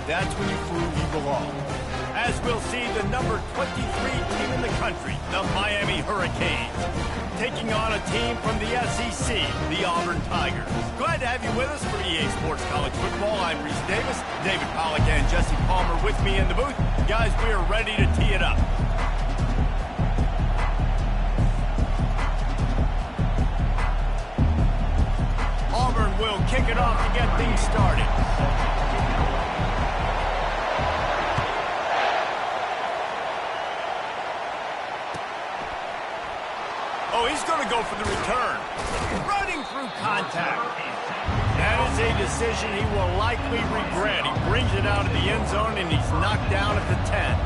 that's when you prove you belong. As we'll see the number 23 team in the country, the Miami Hurricanes, taking on a team from the SEC, the Auburn Tigers. Glad to have you with us for EA Sports College Football. I'm Reese Davis, David Pollack and Jesse Palmer with me in the booth. Guys, we are ready to tee it up. Auburn will kick it off to get things started. Oh, he's going to go for the return. Running through contact. That is a decision he will likely regret. He brings it out of the end zone, and he's knocked down at the 10.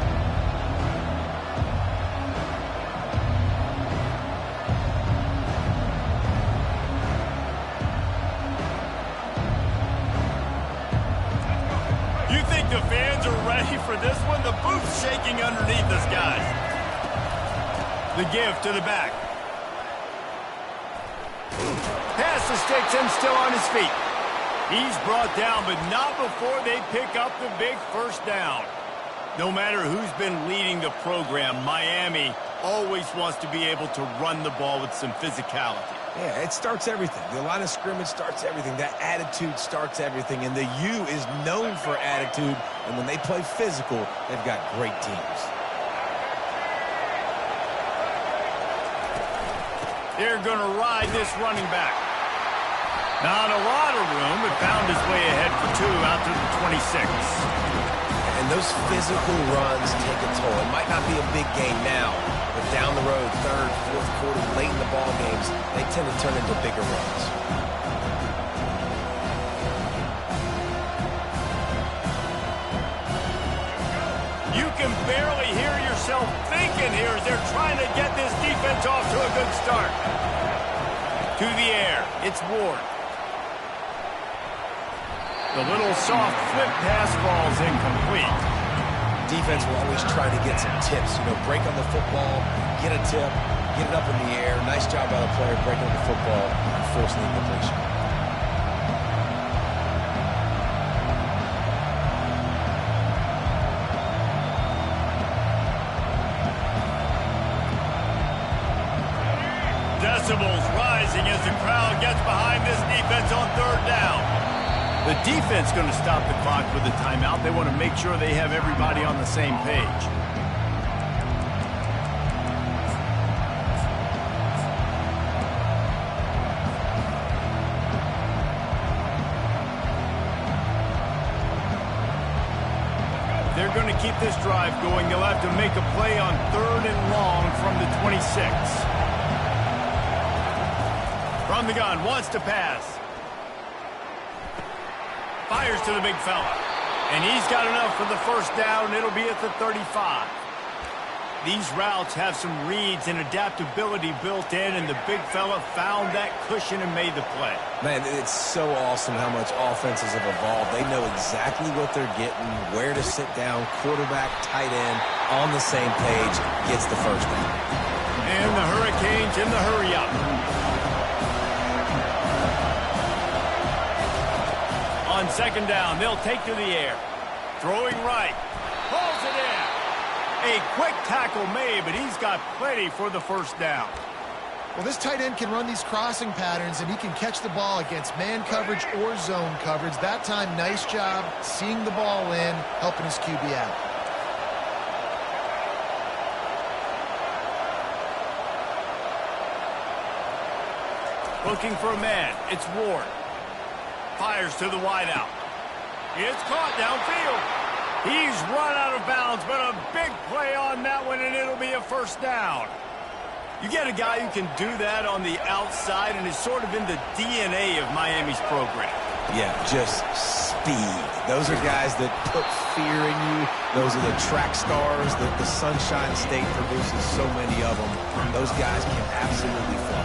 You think the fans are ready for this one? The booth's shaking underneath us, guys. The give to the back. Pass to sticks and still on his feet. He's brought down, but not before they pick up the big first down. No matter who's been leading the program, Miami always wants to be able to run the ball with some physicality. Yeah, it starts everything. The line of scrimmage starts everything. That attitude starts everything. And the U is known for attitude. And when they play physical, they've got great teams. They're going to ride this running back. Not a lot of room, but found his way ahead for 2 out to the 26. And those physical runs take a toll. It might not be a big game now, but down the road, third, fourth quarter, late in the ball games, they tend to turn into bigger runs. You can barely hear yourself thinking here as they're trying to get this defense off to a good start. To the air, it's Ward. The little soft flip pass falls incomplete. Defense will always try to get some tips. You know, break on the football, get a tip, get it up in the air. Nice job by the player breaking on the football and forcing the incompletion. Decibels rising as the crowd gets behind this defense on third down. The defense going to stop the clock with a timeout. They want to make sure they have everybody on the same page. They're going to keep this drive going. They'll have to make a play on third and long from the 26. From the gun, wants to pass. Fires to the big fella. And he's got enough for the first down. It'll be at the 35. These routes have some reads and adaptability built in, and the big fella found that cushion and made the play. Man, it's so awesome how much offenses have evolved. They know exactly what they're getting, where to sit down, quarterback, tight end, on the same page, gets the first down. And the Hurricanes in the hurry-up. On second down, they'll take to the air. Throwing right. Pulls it in. A quick tackle made, but he's got plenty for the first down. Well, this tight end can run these crossing patterns, and he can catch the ball against man coverage or zone coverage. That time, nice job seeing the ball in, helping his QB out. Looking for a man. It's Ward. Fires to the wideout. It's caught downfield. He's run out of bounds, but a big play on that one, and it'll be a first down. You get a guy who can do that on the outside and is sort of in the DNA of Miami's program. Yeah, just speed. Those are guys that put fear in you. Those are the track stars that the Sunshine State produces so many of them. Those guys can absolutely fly.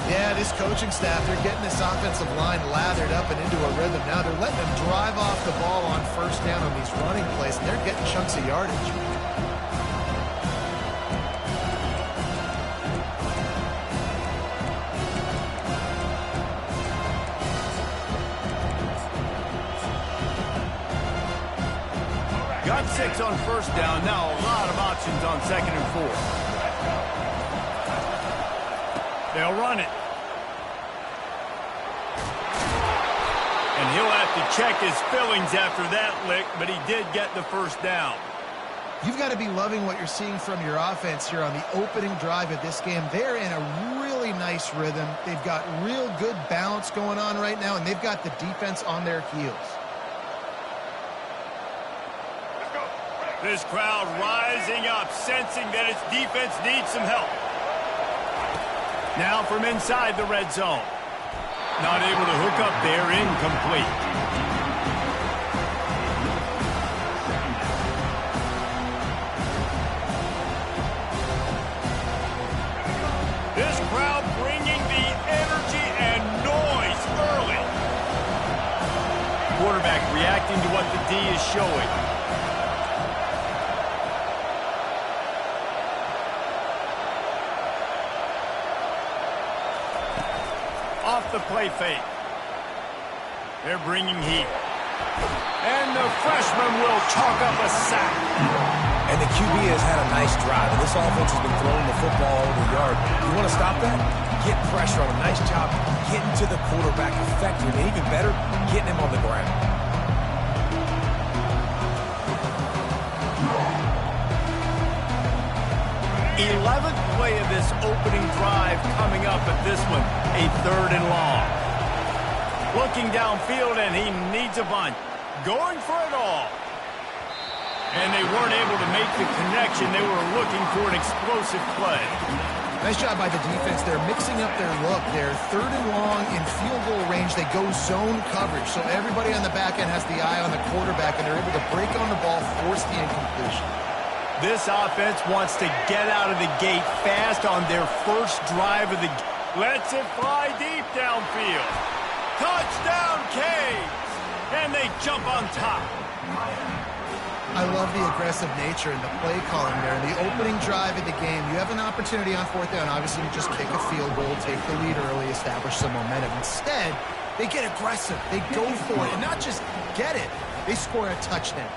Yeah, this coaching staff, they're getting this offensive line lathered up and into a rhythm. Now they're letting them drive off the ball on first down on these running plays, and they're getting chunks of yardage. Got 6 on first down. Now a lot of options on 2nd and 4. They'll run it. And he'll have to check his fillings after that lick, but he did get the first down. You've got to be loving what you're seeing from your offense here on the opening drive of this game. They're in a really nice rhythm. They've got real good balance going on right now, and they've got the defense on their heels. This crowd rising up, sensing that its defense needs some help. Now from inside the red zone. Not able to hook up there, incomplete. This crowd bringing the energy and noise early. Quarterback reacting to what the D is showing. Off the play fake. They're bringing heat. And the freshman will chalk up a sack. And the QB has had a nice drive, and this offense has been throwing the football over the yard. You want to stop that? Get pressure on him. Nice job getting to the quarterback effective, and even better, getting him on the ground. The 11th play of this opening drive coming up at this one, a 3rd and long. Looking downfield, and he needs a bunt. Going for it all. And they weren't able to make the connection. They were looking for an explosive play. Nice job by the defense. They're mixing up their look. They're 3rd and long in field goal range. They go zone coverage. So everybody on the back end has the eye on the quarterback, and they're able to break on the ball, force the incompletion. This offense wants to get out of the gate fast on their first drive of the game. Lets it fly deep downfield. Touchdown, Canes! And they jump on top. I love the aggressive nature and the play calling there. In the opening drive of the game, you have an opportunity on 4th down, obviously, to just kick a field goal, take the lead early, establish some momentum. Instead, they get aggressive. They go for it, and not just get it. They score a touchdown.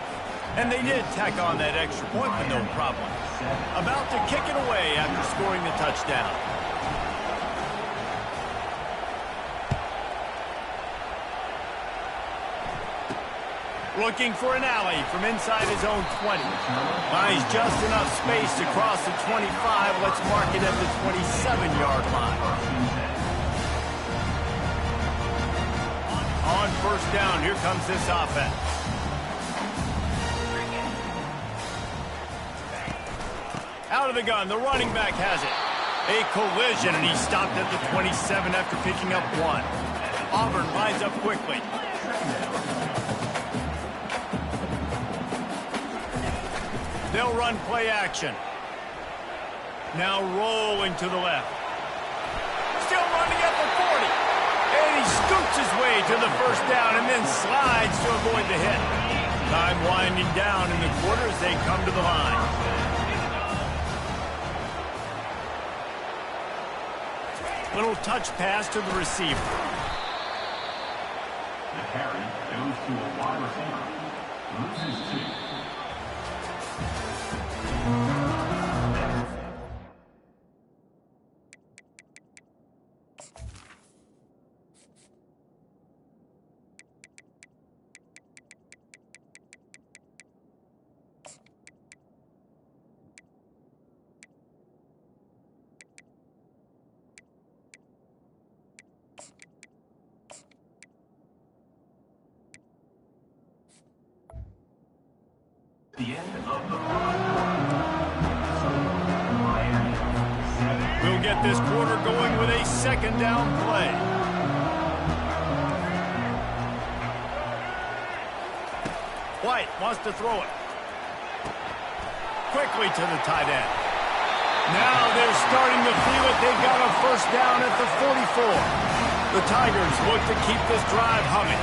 And they did tack on that extra point, but no problem. About to kick it away after scoring the touchdown. Looking for an alley from inside his own 20. Finds just enough space to cross the 25. Let's mark it at the 27-yard line. On first down, here comes this offense. Out of the gun, the running back has it. A collision, and he stopped at the 27 after picking up 1. Auburn lines up quickly. They'll run play action. Now rolling to the left. Still running at the 40. And he scoots his way to the first down and then slides to avoid the hit. Time winding down in the quarter as they come to the line. Little touch pass to the receiver. The carry goes to a wide receiver. Loses 2. We'll get this quarter going with a 2nd down play. White wants to throw it. Quickly to the tight end. Now they're starting to feel it. They've got a first down at the 44. The Tigers look to keep this drive humming.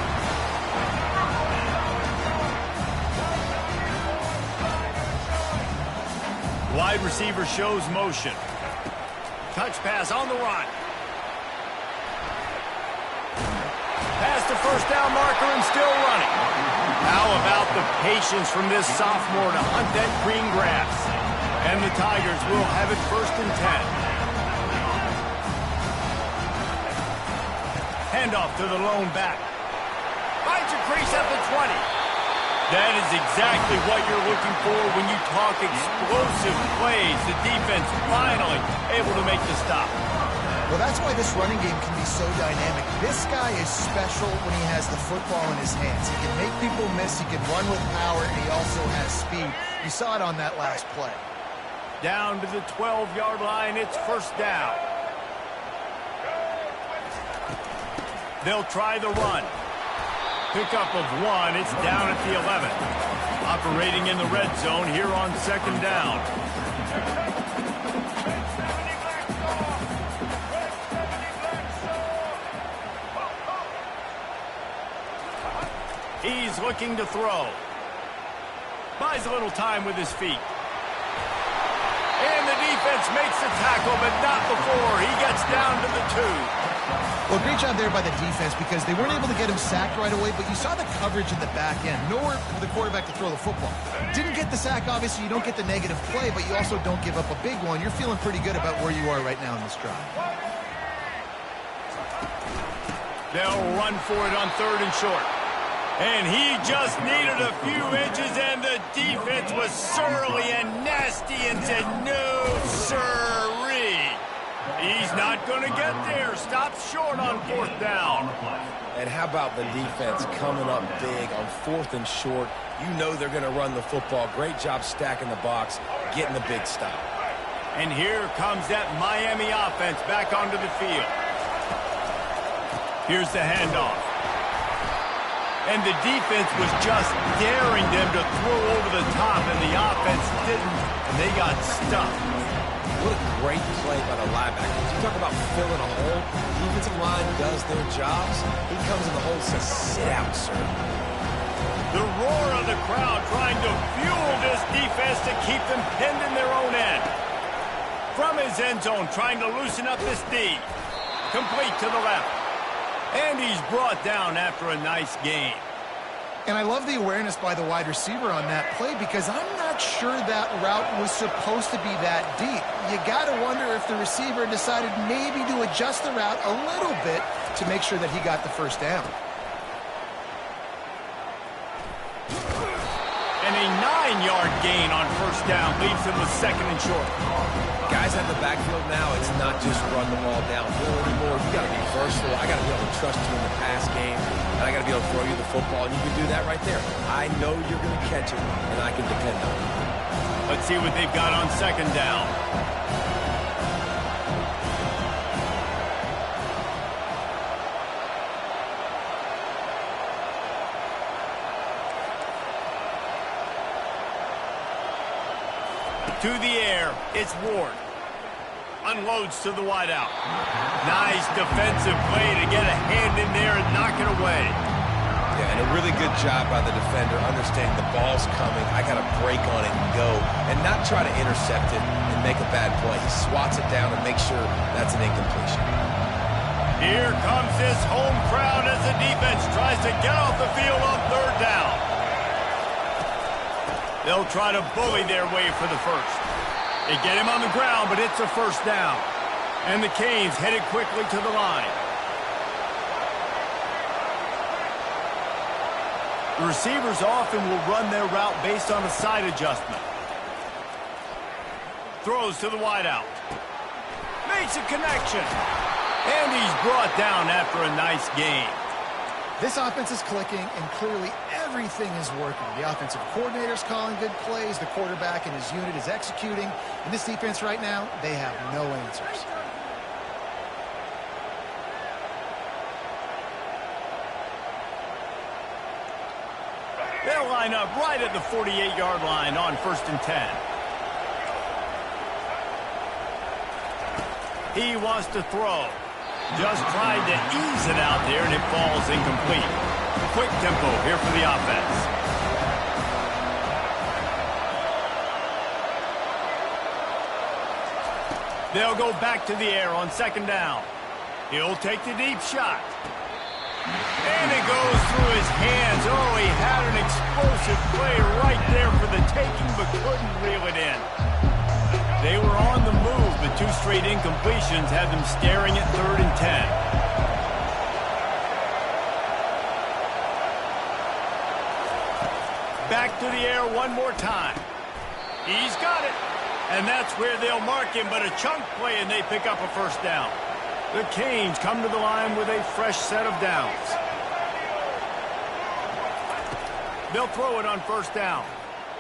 Wide receiver shows motion. Touch pass on the run. Past the first down marker and still running. How about the patience from this sophomore to hunt that green grass. And the Tigers will have it 1st and 10. Handoff to the lone back. Finds a crease at the 20. That is exactly what you're looking for when you talk explosive plays. The defense finally able to make the stop. Well, that's why this running game can be so dynamic. This guy is special when he has the football in his hands. He can make people miss, he can run with power, and he also has speed. You saw it on that last play. Down to the 12-yard line, it's 1st down. They'll try the run. Pickup of 1, it's down at the 11. Operating in the red zone here on 2nd down. He's looking to throw. Buys a little time with his feet. And the defense makes the tackle, but not before. He gets down to the 2. Well, great job there by the defense because they weren't able to get him sacked right away, but you saw the coverage in the back end. Nowhere for the quarterback to throw the football. Didn't get the sack, obviously. You don't get the negative play, but you also don't give up a big one. You're feeling pretty good about where you are right now in this drive. They'll run for it on 3rd and short. And he just needed a few inches, and the defense was surly and nasty and said, no, sirree. He's not going to get there. Stops short on 4th down. And how about the defense coming up big on 4th and short? You know they're going to run the football. Great job stacking the box, getting the big stop. And here comes that Miami offense back onto the field. Here's the handoff. And the defense was just daring them to throw over the top, and the offense didn't, and they got stuck. What a great play by the linebacker. You talk about filling a hole. The defensive line does their jobs. He comes in the hole and says, sit out, sir. The roar of the crowd trying to fuel this defense to keep them pinned in their own end. From his end zone, trying to loosen up this D. Complete to the left. And he's brought down after a nice gain. And I love the awareness by the wide receiver on that play because I'm not sure that route was supposed to be that deep. You got to wonder if the receiver decided maybe to adjust the route a little bit to make sure that he got the 1st down. And a 9-yard gain on 1st down leaves him with 2nd and short. Guys at the backfield now, it's not just run the ball downhill anymore. You got to be versatile. I got to be able to trust you in the pass game, and I got to be able to throw you the football, and you can do that right there. I know you're going to catch it, and I can depend on it. Let's see what they've got on 2nd down. To the air, it's Ward. Unloads to the wideout. Nice defensive play to get a hand in there and knock it away. Yeah, and a really good job by the defender, understanding the ball's coming. I got to break on it and go, and not try to intercept it and make a bad play. He swats it down and makes sure that's an incompletion. Here comes this home crowd as the defense tries to get off the field on 3rd down. They'll try to bully their way for the 1st. They get him on the ground, but it's a 1st down. And the Canes headed quickly to the line. The receivers often will run their route based on a side adjustment. Throws to the wideout. Makes a connection. And he's brought down after a nice gain. This offense is clicking, and clearly everything is working. The offensive coordinator's calling good plays. The quarterback and his unit is executing. And this defense right now, they have no answers. They'll line up right at the 48-yard line on 1st and 10. He wants to throw. Just tried to ease it out there, and it falls incomplete. Quick tempo here for the offense. They'll go back to the air on 2nd down. He'll take the deep shot. And it goes through his hands. Oh, he had an explosive play right there for the taking, but couldn't reel it in. They were on the move, but 2 straight incompletions had them staring at 3rd and 10. Back to the air one more time. He's got it. And that's where they'll mark him, but a chunk play, and they pick up a 1st down. The Canes come to the line with a fresh set of downs. They'll throw it on 1st down.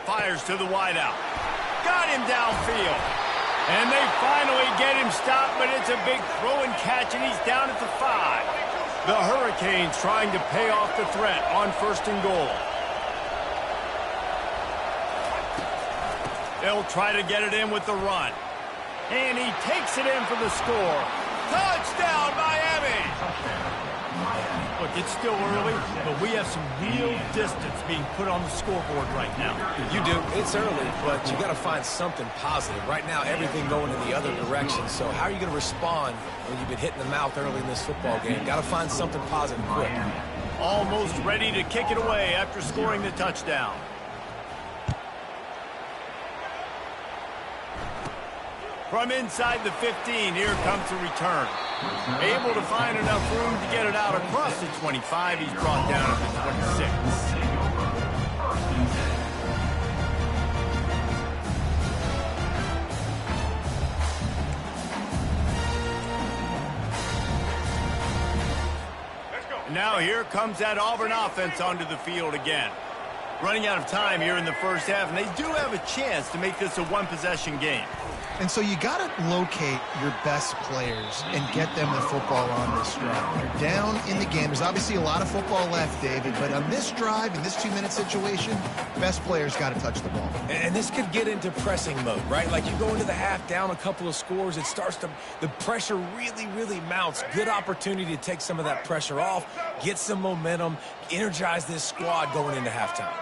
Fires to the wideout. Got him downfield. And they finally get him stopped, but it's a big throw and catch, and he's down at the 5. The Hurricanes trying to pay off the threat on 1st and goal. They'll try to get it in with the run. And he takes it in for the score. Touchdown, Miami! Look, it's still early, but we have some real distance being put on the scoreboard right now. You do. It's early, but you got to find something positive. Right now, everything going in the other direction. So how are you going to respond when you've been hit in the mouth early in this football game? Got to find something positive quick. Almost ready to kick it away after scoring the touchdown. From inside the 15, here comes the return. Able to find enough room to get it out across the 25. He's brought down at the 26. Now here comes that Auburn offense onto the field again. Running out of time here in the 1st half, and they do have a chance to make this a 1-possession game. And so you got to locate your best players and get them the football on this drive. They're down in the game. There's obviously a lot of football left, David, but on this drive, in this 2-minute situation, best players got to touch the ball. And this could get into pressing mode, right? Like you go into the half down a couple of scores, it starts to, the pressure really mounts. Good opportunity to take some of that pressure off, get some momentum, energize this squad going into halftime.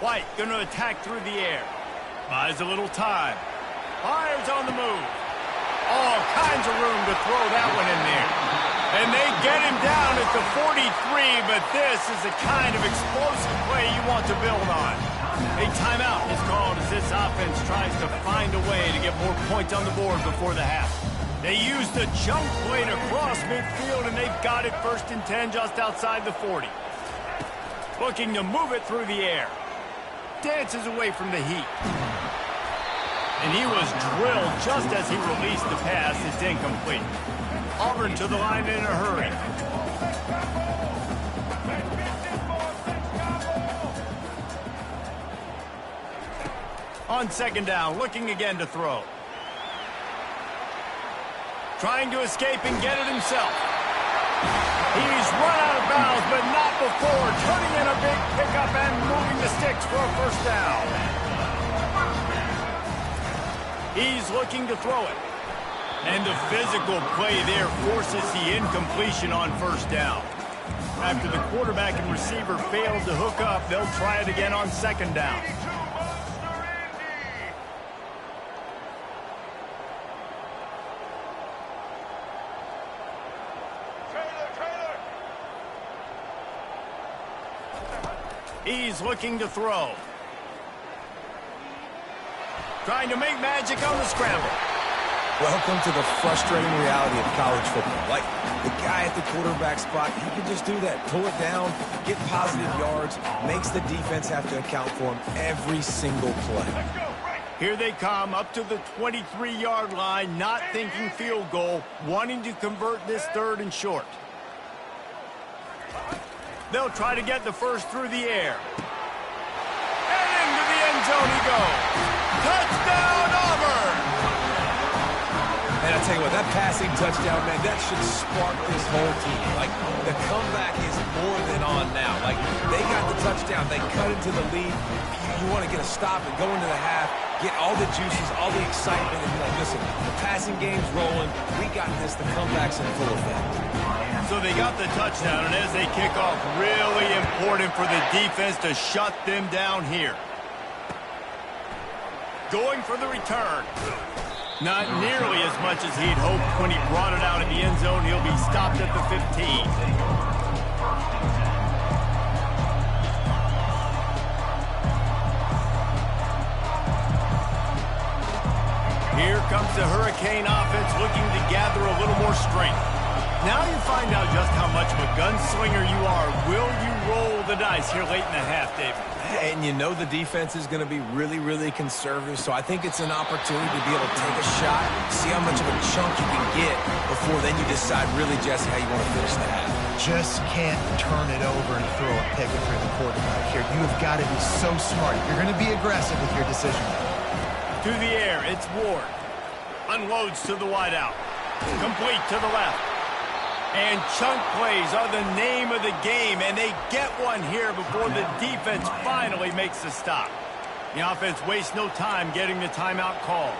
White going to attack through the air. Buys a little time. Fires on the move. All kinds of room to throw that one in there. And they get him down at the 43, but this is the kind of explosive play you want to build on. A timeout is called as this offense tries to find a way to get more points on the board before the half. They use the jump play to cross midfield, and they've got it 1st and 10 just outside the 40. Looking to move it through the air. Dances away from the heat. And he was drilled just as he released the pass. It's incomplete. Auburn to the line in a hurry. On 2nd down, looking again to throw. Trying to escape and get it himself. He's run out of bounds, but not before. Turning in a big pickup and moving the sticks for a 1st down. He's looking to throw it. And the physical play there forces the incompletion on 1st down. After the quarterback and receiver failed to hook up, they'll try it again on 2nd down. He's looking to throw. Trying to make magic on the scramble. Welcome to the frustrating reality of college football. Like, the guy at the quarterback spot, he can just do that. Pull it down, get positive yards, makes the defense have to account for him every single play. Here they come up to the 23-yard line, not thinking field goal, wanting to convert this 3rd and short. They'll try to get the 1st through the air. And into the end zone he goes. Touchdown, Auburn! And I tell you what, that passing touchdown, man, that should spark this whole team. Like, the comeback is more than on now. Like, they got the touchdown. They cut into the lead. You want to get a stop and go into the half, get all the juices, all the excitement, and be like, listen, the passing game's rolling. We got this. The comeback's in full effect. So they got the touchdown, and as they kick off, really important for the defense to shut them down here. Going for the return. Not nearly as much as he'd hoped when he brought it out of the end zone. He'll be stopped at the 15. Here comes the Hurricane offense looking to gather a little more strength. Now you find out just how much of a gunslinger you are. Will you roll the dice here late in the half, David? And you know the defense is going to be really, really conservative, so I think it's an opportunity to be able to take a shot, see how much of a chunk you can get before then you decide really just how you want to finish the half. Just can't turn it over and throw a pick if you're the quarterback here. You have got to be so smart. You're going to be aggressive with your decision. To the air, it's Ward. Unloads to the wideout. Complete to the left. And chunk plays are the name of the game, and they get one here before the defense finally makes the stop. The offense wastes no time getting the timeout call.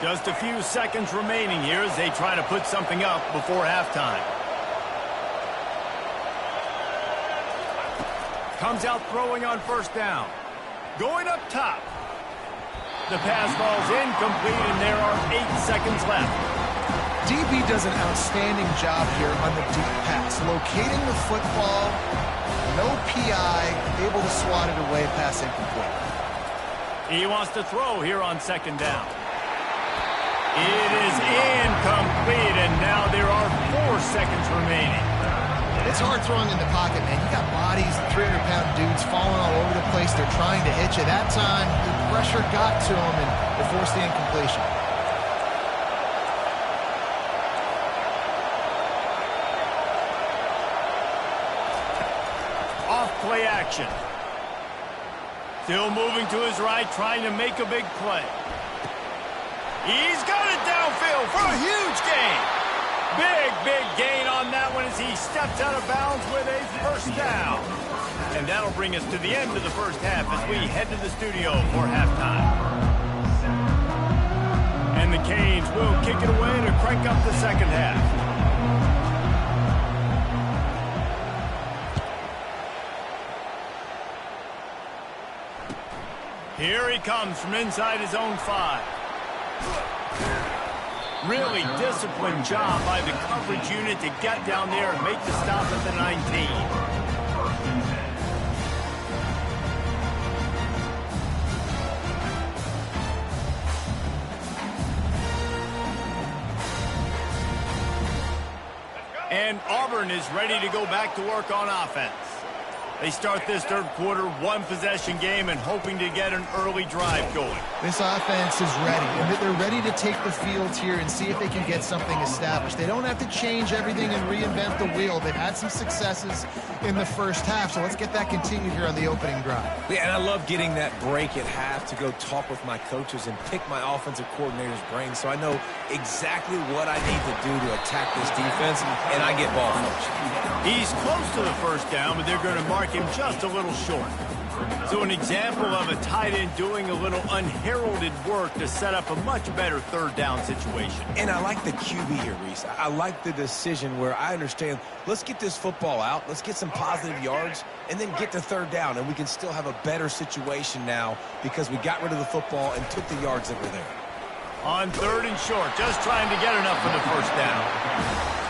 Just a few seconds remaining here as they try to put something up before halftime. Comes out throwing on first down. Going up top. The pass falls incomplete, and there are 8 seconds left. DB does an outstanding job here on the deep pass, locating the football, no PI, able to swat it away, pass incomplete. He wants to throw here on second down. It is incomplete, and now there are 4 seconds remaining. It's hard throwing in the pocket, man. You got bodies, 300-pound dudes falling all over the place. They're trying to hit you. That time, the pressure got to them, and they forced the incompletion. Play action. Still moving to his right, trying to make a big play. He's got it downfield for a huge gain. Big gain on that one as he steps out of bounds with a first down. And that'll bring us to the end of the first half as we head to the studio for halftime. And the Canes will kick it away to crank up the second half. Here he comes from inside his own 5. Really disciplined job by the coverage unit to get down there and make the stop at the 19. And Auburn is ready to go back to work on offense. They start this third quarter, 1-possession game, and hoping to get an early drive going. This offense is ready. They're ready to take the field here and see if they can get something established. They don't have to change everything and reinvent the wheel. They've had some successes in the first half, so let's get that continued here on the opening drive. Yeah, and I love getting that break at half to go talk with my coaches and pick my offensive coordinator's brain so I know exactly what I need to do to attack this defense, and I get ball coached. He's close to the first down, but they're going to mark him just a little short. So an example of a tight end doing a little unheralded work to set up a much better third down situation. And I like the QB here, Reese. I like the decision where I understand, let's get this football out, let's get some positive yards, and then get to third down, and we can still have a better situation now because we got rid of the football and took the yards that were there. On third and short, just trying to get enough for the first down.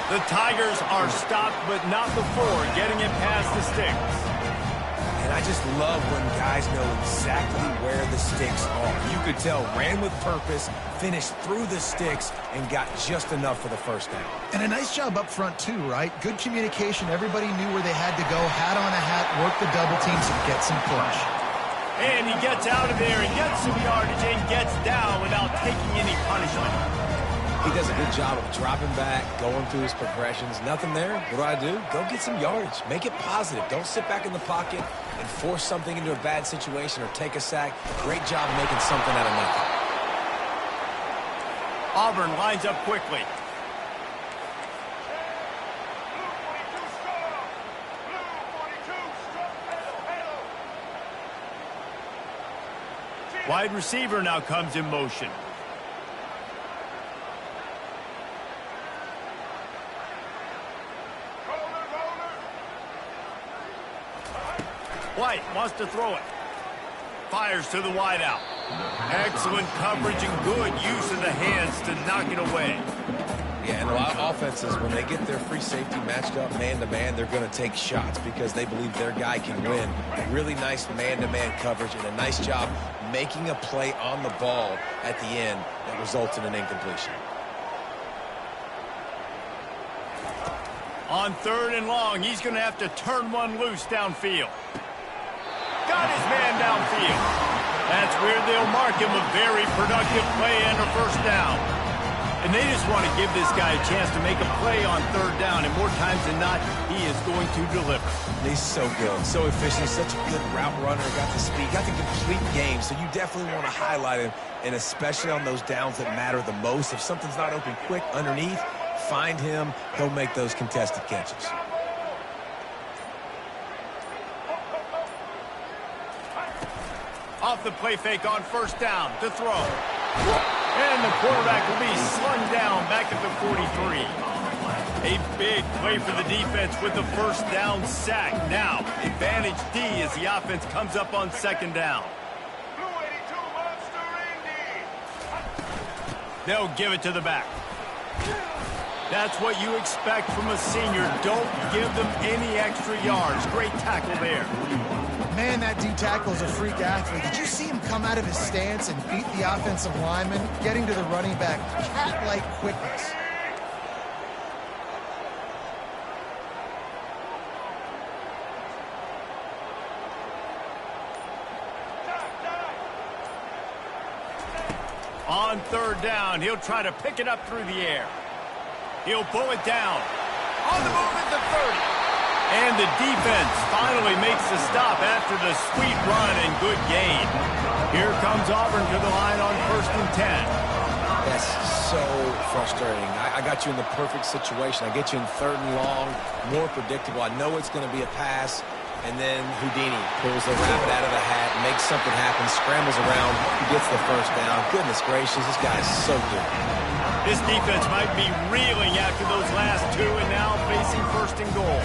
The Tigers are stopped, but not before getting it past the sticks. And I just love when guys know exactly where the sticks are. You could tell, ran with purpose, finished through the sticks, and got just enough for the first down. And a nice job up front, too, right? Good communication. Everybody knew where they had to go. Hat on a hat, work the double teams, and get some push. And he gets out of there and gets some yardage and gets down without taking any punishment. He does a good job of dropping back, going through his progressions. Nothing there. What do? Go get some yardage. Make it positive. Don't sit back in the pocket and force something into a bad situation or take a sack. Great job making something out of nothing. Auburn lines up quickly. Wide receiver now comes in motion. White wants to throw it. Fires to the wideout. Excellent coverage and good use of the hands to knock it away. Yeah, and a lot of offenses, when they get their free safety matched up man-to-man, they're going to take shots because they believe their guy can win. Really nice man-to-man coverage and a nice job making a play on the ball at the end that results in an incompletion. On 3rd and long, he's going to have to turn one loose downfield. Got his man downfield. That's where they'll mark him a very productive play and a first down. And they just want to give this guy a chance to make a play on 3rd down, and more times than not, he is going to deliver. He's so good, so efficient, such a good route runner, got the speed, got the complete game, so you definitely want to highlight him, and especially on those downs that matter the most. If something's not open quick underneath, find him, he'll make those contested catches. Off the play fake on 1st down to throw. And the quarterback will be slung down back at the 43. A big play for the defense with the 1st down sack. Now, advantage D as the offense comes up on 2nd down. They'll give it to the back. That's what you expect from a senior. Don't give them any extra yards. Great tackle there. Man, that D-tackle is a freak athlete. Did you see him come out of his stance and beat the offensive lineman, getting to the running back? Cat-like quickness. On 3rd down, he'll try to pick it up through the air. He'll pull it down. On the move at the 30. And the defense finally makes the stop after the sweet run and good gain. Here comes Auburn to the line on 1st and 10. That's so frustrating. I got you in the perfect situation. I get you in 3rd and long, more predictable. I know it's going to be a pass, and then Houdini pulls the rabbit out of the hat, makes something happen, scrambles around, gets the 1st down. Goodness gracious, this guy is so good. This defense might be reeling after those last 2 and now facing 1st and goal.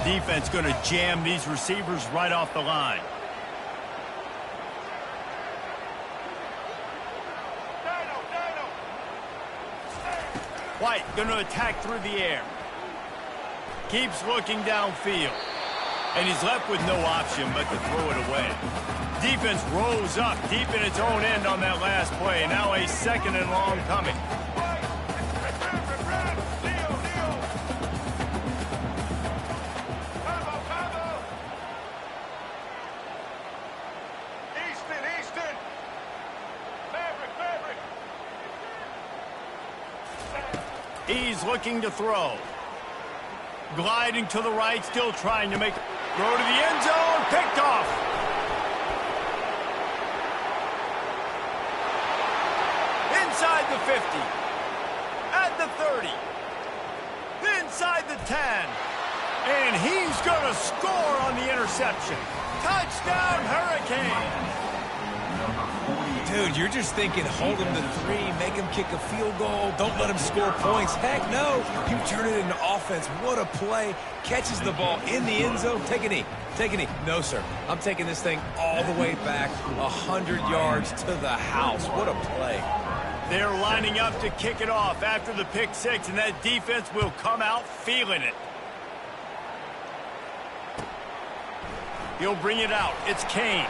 Defense going to jam these receivers right off the line. White going to attack through the air. Keeps looking downfield. And he's left with no option but to throw it away. Defense rose up deep in its own end on that last play. Now a 2nd and long coming. He's looking to throw. Gliding to the right, still trying to make a throw to the end zone. Picked off. Inside the 50. At the 30. Inside the 10. And he's going to score on the interception. Touchdown, Hurricanes. Dude, you're just thinking, hold him to 3, make him kick a field goal, don't let him score points. Heck no, you turn it into offense. What a play. Catches the ball in the end zone. Take a knee. Take a knee. No, sir. I'm taking this thing all the way back 100 yards to the house. What a play. They're lining up to kick it off after the pick 6, and that defense will come out feeling it. He'll bring it out. It's Kane.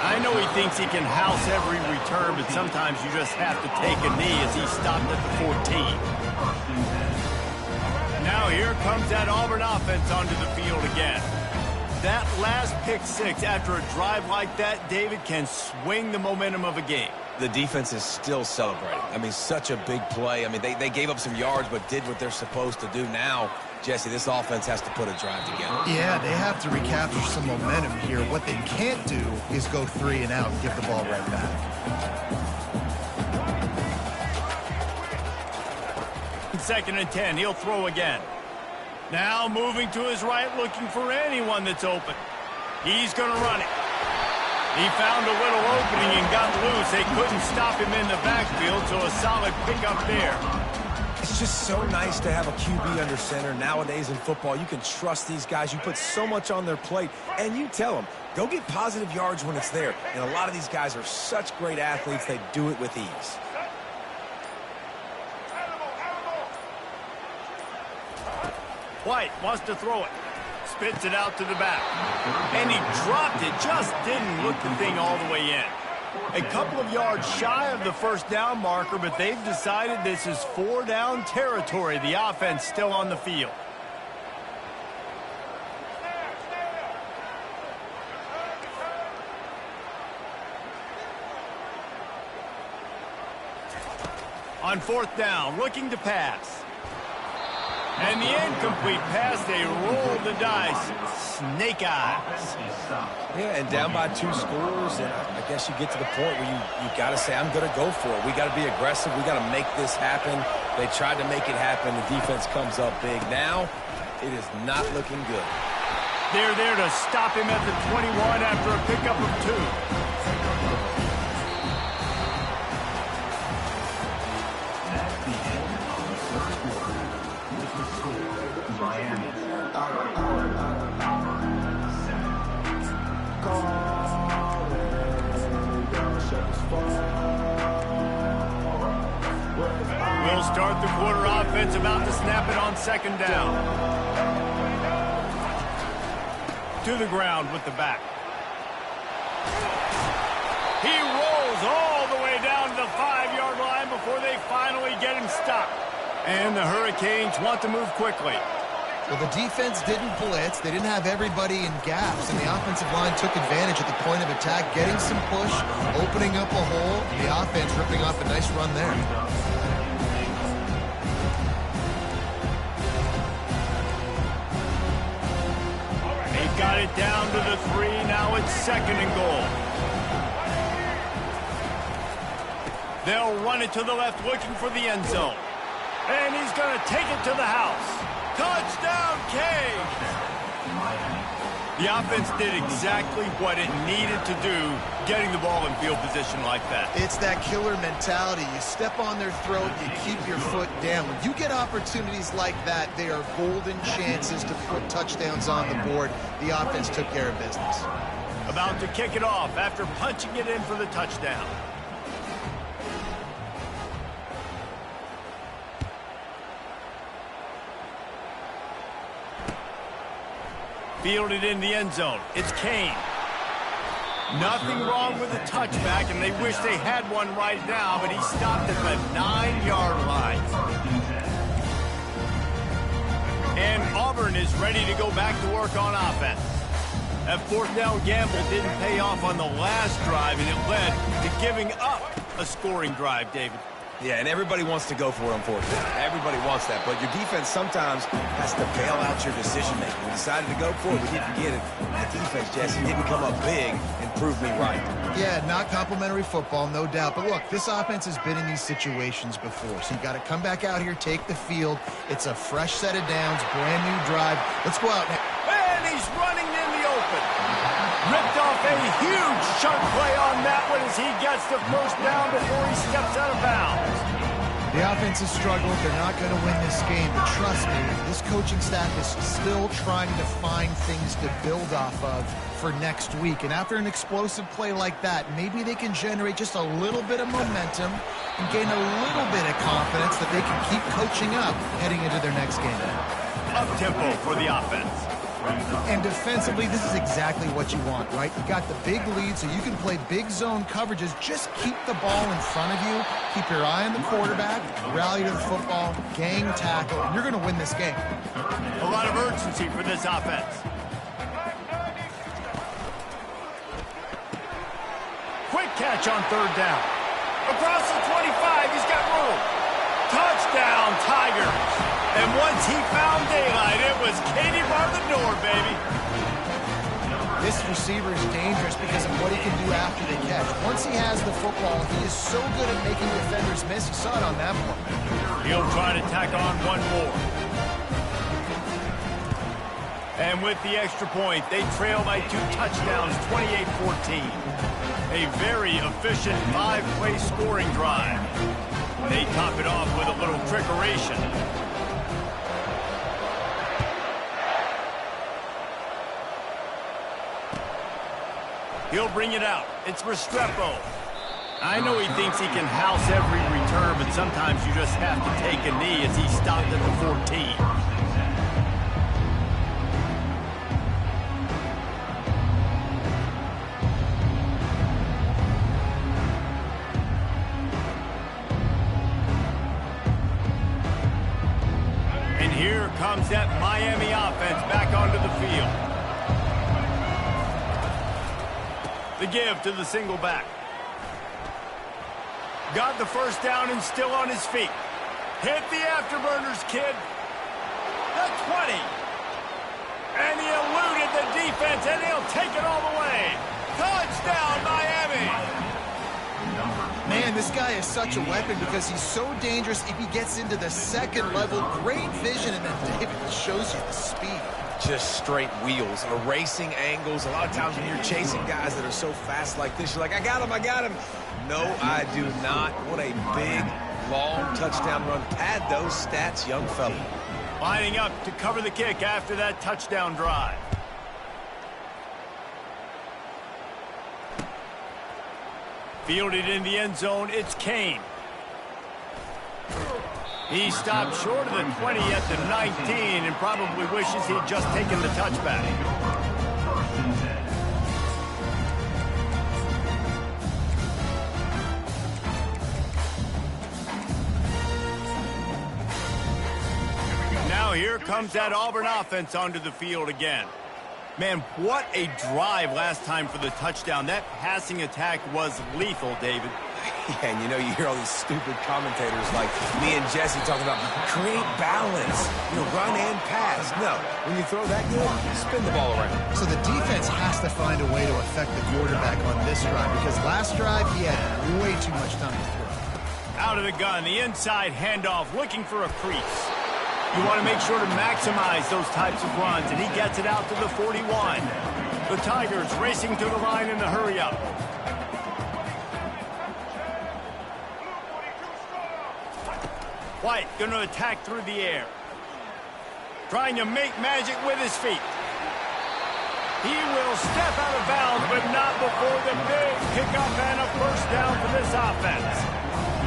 I know he thinks he can house every return, but sometimes you just have to take a knee as he stopped at the 14. Now here comes that Auburn offense onto the field again. That last pick 6 after a drive like that, David, can swing the momentum of a game. The defense is still celebrating. I mean, such a big play. I mean, they gave up some yards but did what they're supposed to do. Now, Jesse, this offense has to put a drive together. Yeah, they have to recapture some momentum here. What they can't do is go 3 and out and give the ball right back. 2nd and 10. He'll throw again. Now moving to his right, looking for anyone that's open. He's going to run it. He found a little opening and got loose. They couldn't stop him in the backfield, so a solid pickup there. It's just so nice to have a QB under center. Nowadays in football, you can trust these guys. You put so much on their plate, and you tell them, go get positive yards when it's there. And a lot of these guys are such great athletes, they do it with ease. White wants to throw it. Spits it out to the back. And he dropped it. Just didn't look the thing all the way in. A couple of yards shy of the first down marker, but they've decided this is 4-down territory. The offense still on the field. On 4th down, looking to pass. And the incomplete pass, they roll the dice. Snake eyes. Yeah, and down by 2 scores, and I guess you get to the point where you got to say, I'm going to go for it. We got to be aggressive. We got to make this happen. They tried to make it happen. The defense comes up big. Now, it is not looking good. They're there to stop him at the 21 after a pickup of 2. We'll start the quarter offense, about to snap it on 2nd down. To the ground with the back. He rolls all the way down to the 5-yard line before they finally get him stopped. And the Hurricanes want to move quickly. Well, the defense didn't blitz. They didn't have everybody in gaps, and the offensive line took advantage at the point of attack, getting some push, opening up a hole. The offense ripping off a nice run there. They got it down to the 3. Now it's 2nd and goal. They'll run it to the left, looking for the end zone. And he's going to take it to the house. Touchdown, Canes! The offense did exactly what it needed to do, getting the ball in field position like that. It's that killer mentality. You step on their throat, you keep your foot down. When you get opportunities like that, they are golden chances to put touchdowns on the board. The offense took care of business. About to kick it off after punching it in for the touchdown. Fielded in the end zone. It's Kane. Nothing wrong with the touchback, and they wish they had one right now, but he stopped at the 9-yard line. And Auburn is ready to go back to work on offense. That 4th down gamble didn't pay off on the last drive, and it led to giving up a scoring drive, David. Yeah, and everybody wants to go for it on 4th down. Everybody wants that, but your defense sometimes has to bail out your decision-making. We decided to go for it. We didn't get it. The defense, Jesse, didn't come up big and prove me right. Yeah, not complimentary football, no doubt. But look, this offense has been in these situations before, so you got to come back out here, take the field. It's a fresh set of downs, brand new drive. Let's go out now. And he's running in the open. Ripped off a huge chunk play on that one as he gets the 1st down before he steps out of bounds. The offense has struggled. They're not going to win this game, but trust me, this coaching staff is still trying to find things to build off of for next week. And after an explosive play like that, maybe they can generate just a little bit of momentum and gain a little bit of confidence that they can keep coaching up heading into their next game. Up-tempo for the offense. And defensively, this is exactly what you want, right? You got the big lead, so you can play big zone coverages. Just keep the ball in front of you. Keep your eye on the quarterback, rally to the football, gang tackle, and you're going to win this game. A lot of urgency for this offense. Quick catch on 3rd down. Across the 25, he's got room. Touchdown, Tigers. And once he found daylight, it was Katie bar the door, baby. This receiver is dangerous because of what he can do after the catch. Once he has the football, he is so good at making defenders miss. You saw it on that play. He'll try to tack on one more. And with the extra point, they trail by 2 touchdowns, 28-14. A very efficient 5-play scoring drive. They top it off with a little trickeration. He'll bring it out. It's Restrepo. I know he thinks he can house every return, but sometimes you just have to take a knee as he stopped at the 14. And here comes that Miami offense back onto the field. The give to the single back. Got the first down and still on his feet. Hit the afterburners, kid. The 20. And he eluded the defense, and he'll take it all the way. Touchdown, Miami. Man, this guy is such a weapon because he's so dangerous if he gets into the second level. Great vision, and then David shows you the speed. Just straight wheels, erasing angles. A lot of times when you're chasing guys that are so fast like this, you're like, I got him, I got him. No, I do not. What a big, long touchdown run. Pad those stats, young fella. Lining up to cover the kick after that touchdown drive. Fielded in the end zone, it's Kane. He stopped short of the 20 at the 19 and probably wishes he'd just taken the touchback. Now here comes that Auburn offense onto the field again. Man, what a drive last time for the touchdown. That passing attack was lethal, David. Yeah, and you know, you hear all these stupid commentators like me and Jesse talking about create balance, run and pass. No, when you throw that good, spin the ball around. So the defense has to find a way to affect the quarterback on this drive because last drive he had way too much time to throw. Out of the gun, the inside handoff, looking for a crease. You want to make sure to maximize those types of runs, and he gets it out to the 41. The Tigers racing to the line in the hurry-up. White going to attack through the air. Trying to make magic with his feet. He will step out of bounds, but not before the big kickoff and a first down for this offense.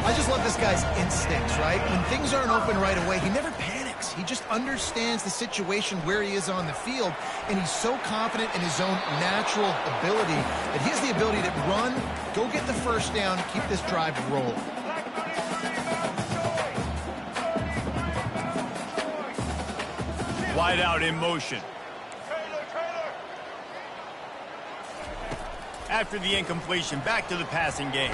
I just love this guy's instincts, right? When things aren't open right away, he never panics. He just understands the situation where he is on the field, and he's so confident in his own natural ability that he has the ability to run, go get the first down, keep this drive rolling. Wide out in motion. After the incompletion, back to the passing game.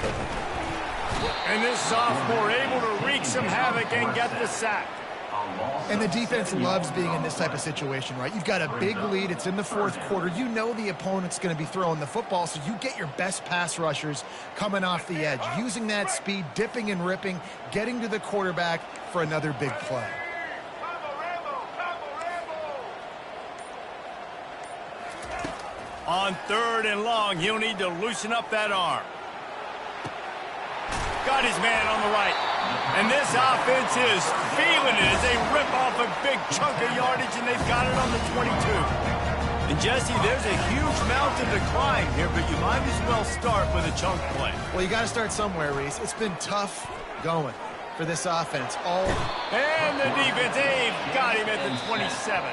And this sophomore able to wreak some havoc and get the sack. And the defense loves being in this type of situation, right? You've got a big lead. It's in the fourth quarter. You know the opponent's going to be throwing the football, so you get your best pass rushers coming off the edge, using that speed, dipping and ripping, getting to the quarterback for another big play. On 3rd and long, he'll need to loosen up that arm. Got his man on the right. And this offense is feeling it as they rip off a big chunk of yardage, and they've got it on the 22. And, Jesse, there's a huge mountain to climb here, but you might as well start with a chunk play. Well, you got to start somewhere, Reese. It's been tough going for this offense. And the defense, they've got him at the 27.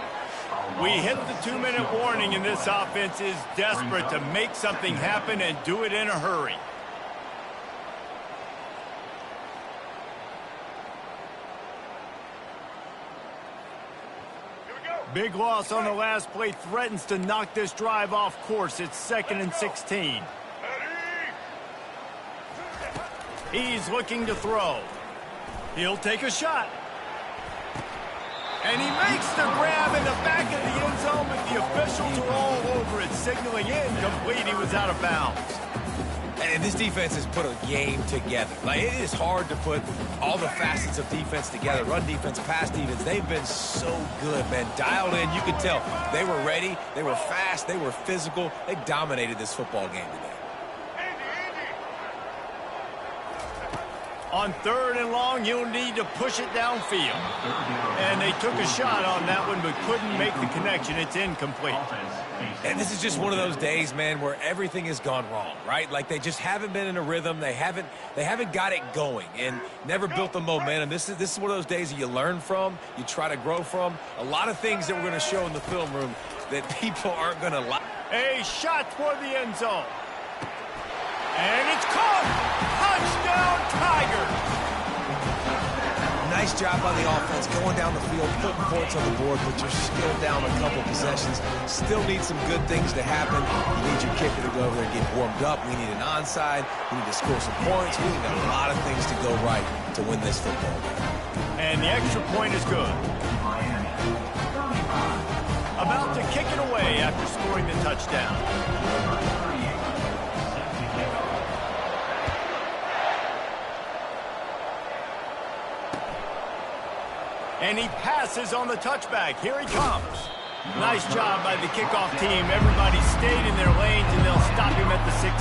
We hit the 2-minute warning, and this offense is desperate to make something happen and do it in a hurry. Big loss on the last play threatens to knock this drive off course. It's 2nd and 16. He's looking to throw. He'll take a shot. And he makes the grab in the back of the end zone, but the officials are all over it, signaling incomplete. He was out of bounds. And this defense has put a game together. Like, it is hard to put all the facets of defense together. Run defense, pass defense. They've been so good, man. Dialed in. You could tell they were ready. They were fast. They were physical. They dominated this football game today. On 3rd and long, you'll need to push it downfield. And they took a shot on that one, but couldn't make the connection. It's incomplete. And this is just one of those days, man, where everything has gone wrong, right? Like they just haven't been in a rhythm. They haven't got it going and never built the momentum. This is one of those days that you learn from, you try to grow from. A lot of things that we're going to show in the film room that people aren't going to like. A shot toward the end zone. And it's caught! Touchdown, Tigers! Nice job by the offense going down the field, putting points on the board, but you're still down a couple possessions. Still need some good things to happen. You need your kicker to go over there and get warmed up. We need an onside. We need to score some points. We need a lot of things to go right to win this football game. And the extra point is good. About to kick it away after scoring the touchdown. And he passes on the touchback. Here he comes. Nice job by the kickoff team. Everybody stayed in their lanes, and they'll stop him at the 16.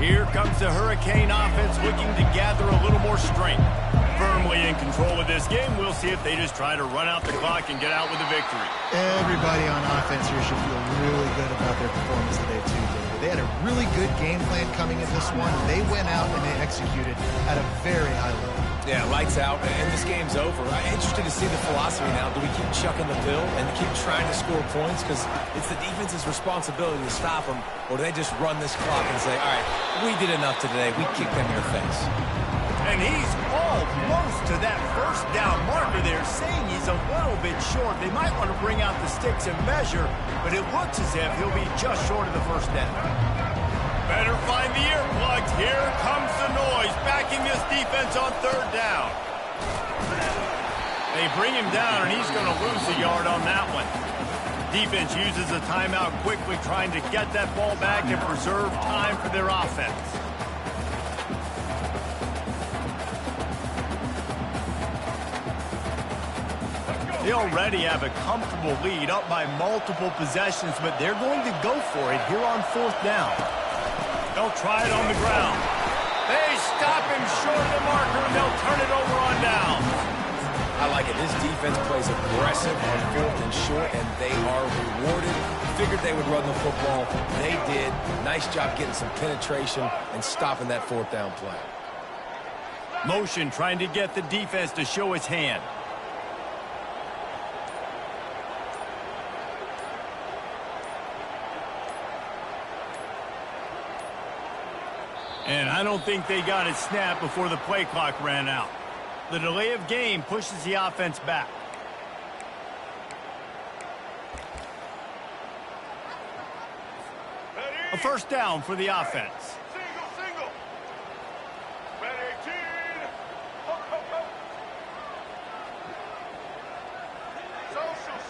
Here comes the Hurricane offense looking to gather a little more strength. Firmly in control of this game. We'll see if they just try to run out the clock and get out with a victory. Everybody on offense here should feel really good about their performance today, too, David. They had a really good game plan coming in this one. They went out and they executed at a very high level. Yeah, lights out, and this game's over. I'm interested to see the philosophy now. Do we keep chucking the pill and keep trying to score points? Because it's the defense's responsibility to stop them, or do they just run this clock and say, all right, we did enough today. We kicked them in the face. And he's almost to that first down marker there, saying he's a little bit short. They might want to bring out the sticks and measure, but it looks as if he'll be just short of the first down. Better find the earplugs. Here comes the noise, backing this defense on 3rd down. They bring him down, and he's going to lose a yard on that one. Defense uses a timeout quickly, trying to get that ball back and preserve time for their offense. They already have a comfortable lead, up by multiple possessions, but they're going to go for it here on 4th down. They'll try it on the ground. They stop him short of the marker, and they'll turn it over on down. I like it. This defense plays aggressive on 4th and short, and they are rewarded. Figured they would run the football. They did. Nice job getting some penetration and stopping that 4th down play. Motion trying to get the defense to show its hand. And I don't think they got it snapped before the play clock ran out. The delay of game pushes the offense back. A first down for the offense. Single. Red 18. Ho.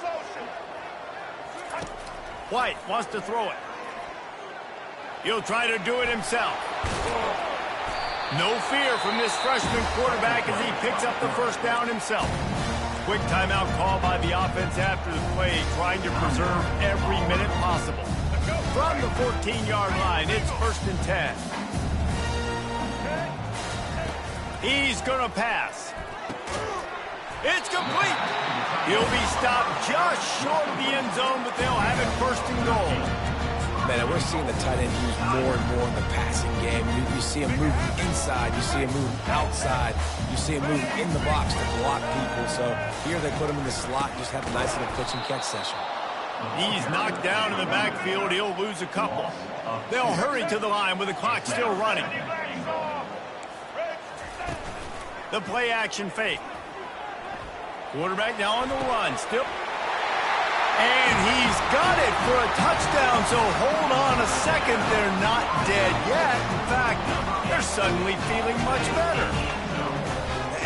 Social. White wants to throw it. He'll try to do it himself. No fear from this freshman quarterback as he picks up the first down himself. Quick timeout call by the offense after the play, trying to preserve every minute possible. From the 14-yard line, it's 1st and 10. He's going to pass. It's complete. He'll be stopped just short of the end zone, but they'll have it 1st and goal. Man, we're seeing the tight end used more and more in the passing game. You see him move inside. You see him move outside. You see him move in the box to block people. So here they put him in the slot, just have a nice little pitch and catch session. He's knocked down in the backfield. He'll lose a couple. They'll hurry to the line with the clock still running. The play action fake. Quarterback now on the run. Still. And he's got it for a touchdown, so hold on a second. They're not dead yet. In fact, they're suddenly feeling much better.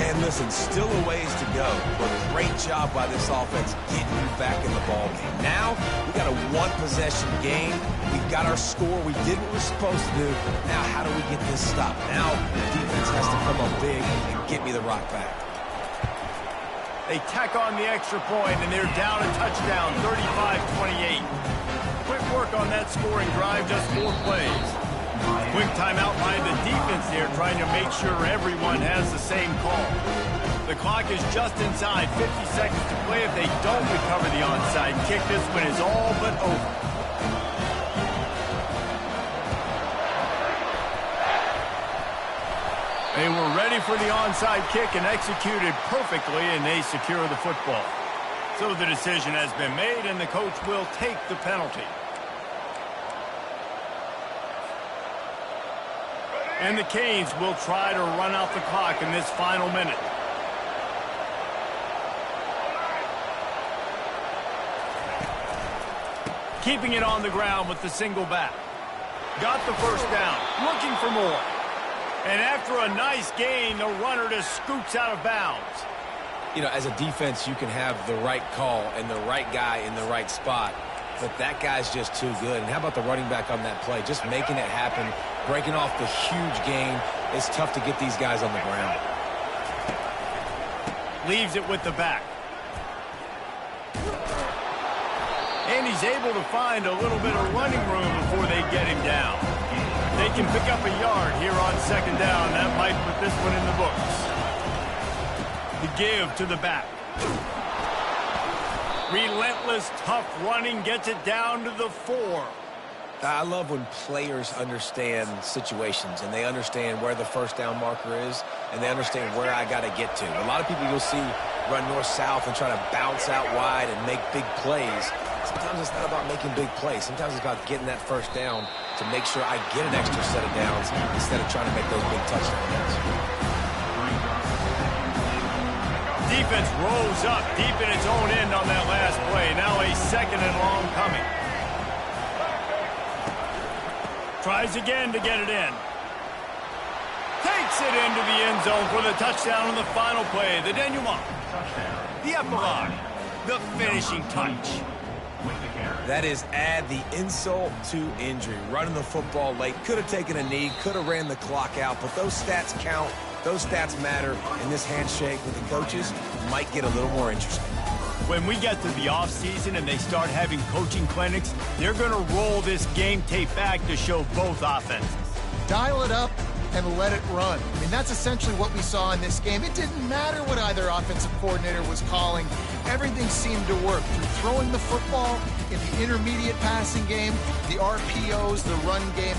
And listen, still a ways to go, but great job by this offense getting you back in the ball game. Now, we got a one-possession game. We've got our score. We did what we're supposed to do. Now, how do we get this stopped? Now, the defense has to come up big and get me the rock back. They tack on the extra point, and they're down a touchdown, 35-28. Quick work on that scoring drive, just 4 plays. Quick timeout by the defense there, trying to make sure everyone has the same call. The clock is just inside, 50 seconds to play. If they don't recover the onside kick, this one is all but over. They were ready for the onside kick and executed perfectly, and they secure the football. So the decision has been made, and the coach will take the penalty. And the Canes will try to run out the clock in this final minute. Keeping it on the ground with the single back. Got the first down, looking for more. And after a nice gain, the runner just scoots out of bounds. You know, as a defense, you can have the right call and the right guy in the right spot, but that guy's just too good. And how about the running back on that play? Just making it happen, breaking off the huge gain. It's tough to get these guys on the ground. Leaves it with the back. And he's able to find a little bit of running room before they get him down. They can pick up a yard here on second down. That might put this one in the books. The give to the back. Relentless, tough running gets it down to the 4. I love when players understand situations and they understand where the first down marker is and they understand where I got to get to. A lot of people you'll see run north-south and try to bounce out wide and make big plays. Sometimes it's not about making big plays. Sometimes it's about getting that first down to make sure I get an extra set of downs instead of trying to make those big touchdowns. Defense rolls up deep in its own end on that last play. Now a second and long coming. Tries again to get it in. Takes it into the end zone for the touchdown on the final play. The denouement. The epilogue. The finishing touch. That is add the insult to injury. Running the football late. Could have taken a knee. Could have ran the clock out. But those stats count. Those stats matter. And this handshake with the coaches might get a little more interesting. When we get to the offseason and they start having coaching clinics, they're going to roll this game tape back to show both offenses. Dial it up and let it run. I mean, that's essentially what we saw in this game. It didn't matter what either offensive coordinator was calling. Everything seemed to work through throwing the football in the intermediate passing game, the RPOs, the run game.